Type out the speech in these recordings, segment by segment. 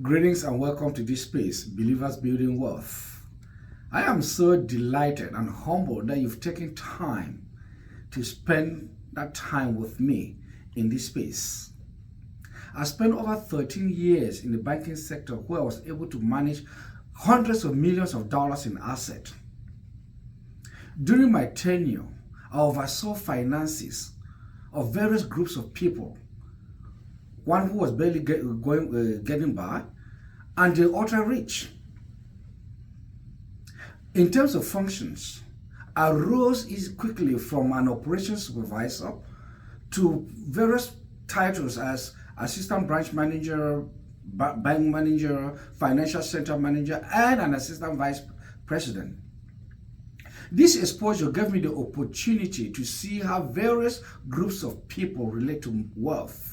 Greetings and welcome to this space, Believers Building Wealth. I am so delighted and humbled that you've taken time to spend that time with me in this space. I spent over 13 years in the banking sector where I was able to manage hundreds of millions of dollars in assets. During my tenure, I oversaw finances of various groups of people, one who was barely getting by, and the ultra rich. In terms of functions, I rose quickly from an operations supervisor to various titles as assistant branch manager, bank manager, financial center manager, and an assistant vice president. This exposure gave me the opportunity to see how various groups of people relate to wealth.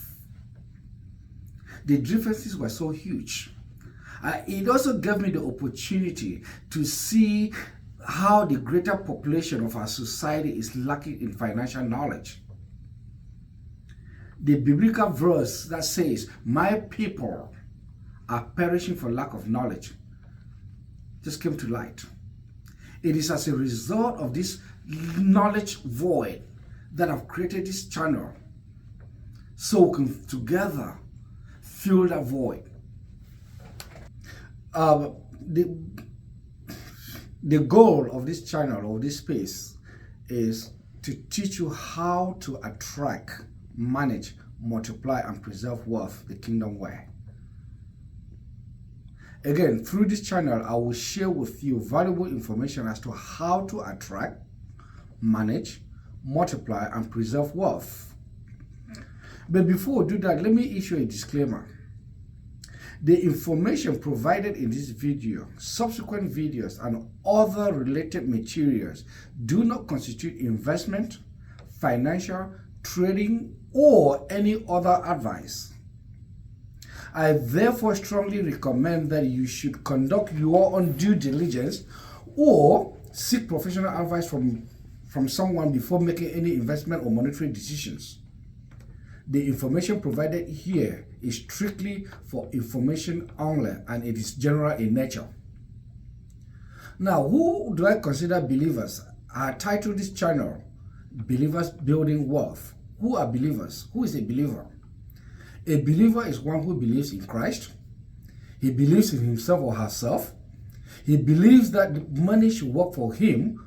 The differences were so huge. It also gave me the opportunity to see how the greater population of our society is lacking in financial knowledge. The biblical verse that says, "My people are perishing for lack of knowledge," just came to light. It is as a result of this knowledge void that I've created this channel, so we can together fill that void. The goal of this channel, of this space, is to teach you how to attract, manage, multiply, and preserve wealth the kingdom way. Again, through this channel, I will share with you valuable information as to how to attract, manage, multiply, and preserve wealth. But before we do that, let me issue a disclaimer. The information provided in this video, subsequent videos, and other related materials do not constitute investment, financial, trading, or any other advice. I therefore strongly recommend that you should conduct your own due diligence or seek professional advice from someone before making any investment or monetary decisions. The information provided here is strictly for information only, and it is general in nature. Now, who do I consider believers? I titled this channel, Believers Building Wealth. Who are believers? Who is a believer? A believer is one who believes in Christ. He believes in himself or herself. He believes that money should work for him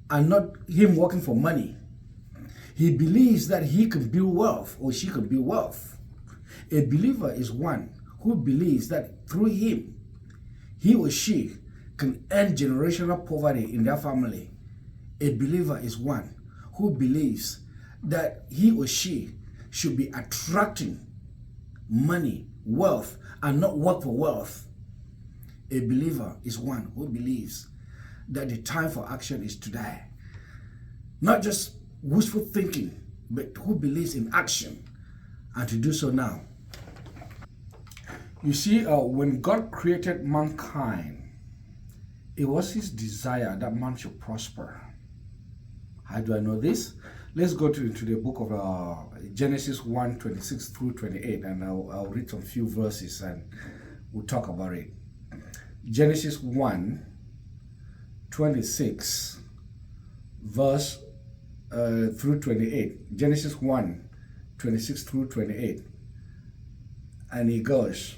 and not him working for money. He believes that he can build wealth or she can build wealth. A believer is one who believes that through him, he or she can end generational poverty in their family. A believer is one who believes that he or she should be attracting money, wealth, and not work for wealth. A believer is one who believes that the time for action is today. Not just wishful thinking, but who believes in action and to do so now. You see, when God created mankind, it was his desire that man should prosper. How do I know this? Let's go to the book of Genesis 1, 26 through 28, and I'll read some few verses and we'll talk about it. Genesis 1, 26, verse through 28. Genesis 1, 26 through 28. And he goes,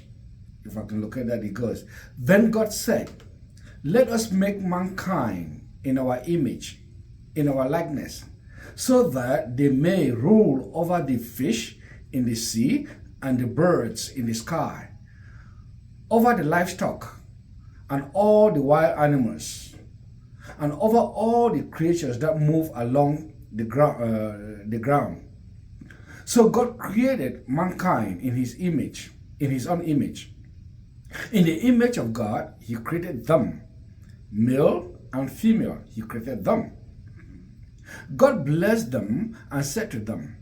if I can look at that, he goes, "Then God said, let us make mankind in our image, in our likeness, so that they may rule over the fish in the sea and the birds in the sky, over the livestock and all the wild animals, and over all the creatures that move along the ground. So God created mankind in his image, in his own image. In the image of God, he created them. Male and female, he created them. God blessed them and said to them,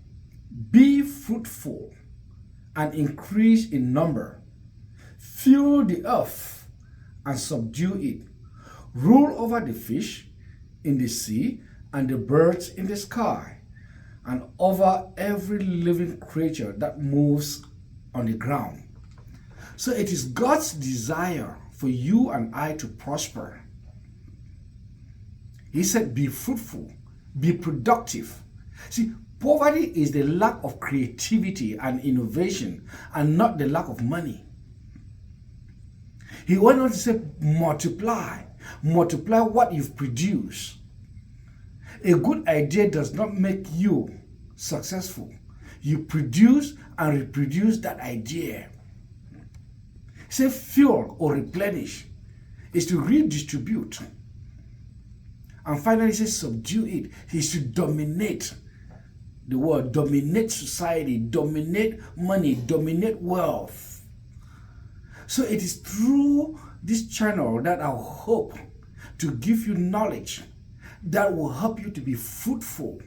be fruitful and increase in number. Fill the earth and subdue it. Rule over the fish in the sea and the birds in the sky, and over every living creature that moves on the ground. So it is God's desire for you and I to prosper. He said, be fruitful, be productive. See, poverty is the lack of creativity and innovation and not the lack of money. He went on to say, multiply. Multiply what you've produced. A good idea does not make you successful. You produce and reproduce that idea. Say fuel or replenish is to redistribute. And finally, say subdue it. Is to dominate the world, dominate society, dominate money, dominate wealth. So it is through this channel that I hope to give you knowledge that will help you to be fruitful,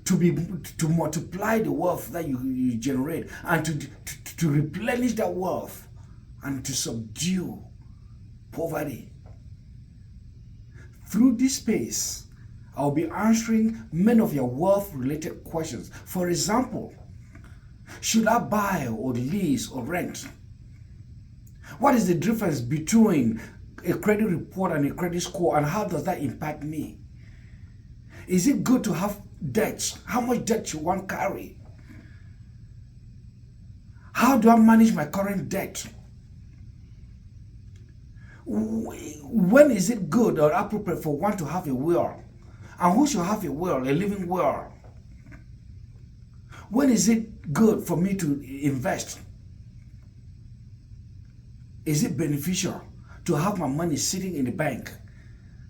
to multiply the wealth that you generate, and to replenish that wealth and to subdue poverty. Through this space, I'll be answering many of your wealth-related questions. For example, should I buy or lease or rent? What is the difference between a credit report and a credit score, and how does that impact me? Is it good to have debts? How much debt should one carry? How do I manage my current debt? When is it good or appropriate for one to have a will? And who should have a will, a living will? When is it good for me to invest? Is it beneficial to have my money sitting in the bank?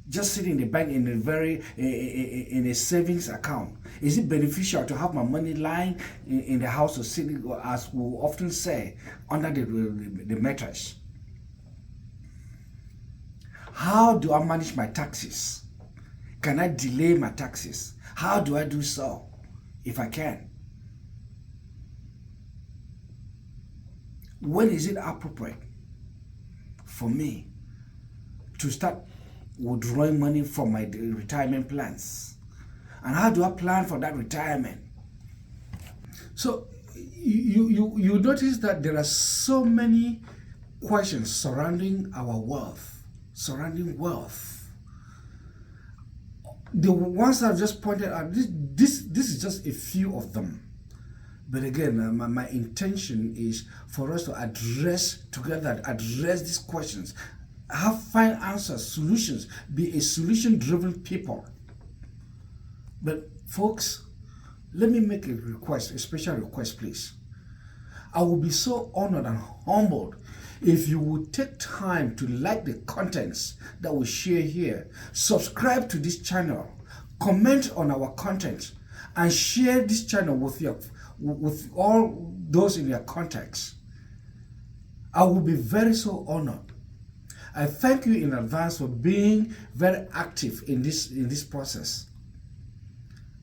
Just sitting in the bank in a savings account? Is it beneficial to have my money lying in the house or sitting, as we often say, under the mattress? How do I manage my taxes? Can I delay my taxes? How do I do so, if I can? When is it appropriate for me to start withdrawing money from my retirement plans? And how do I plan for that retirement? So you notice that there are so many questions surrounding our wealth, surrounding wealth. The ones I've just pointed out, this is just a few of them. But again, my intention is for us to address these questions, find answers, solutions, be a solution-driven people. But folks, let me make a request, a special request, please. I will be so honored and humbled if you would take time to like the contents that we share here, subscribe to this channel, comment on our content, and share this channel with all those in your contacts. I will be very so honored. I thank you in advance for being very active in this process.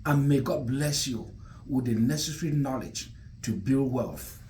And may God bless you with the necessary knowledge to build wealth.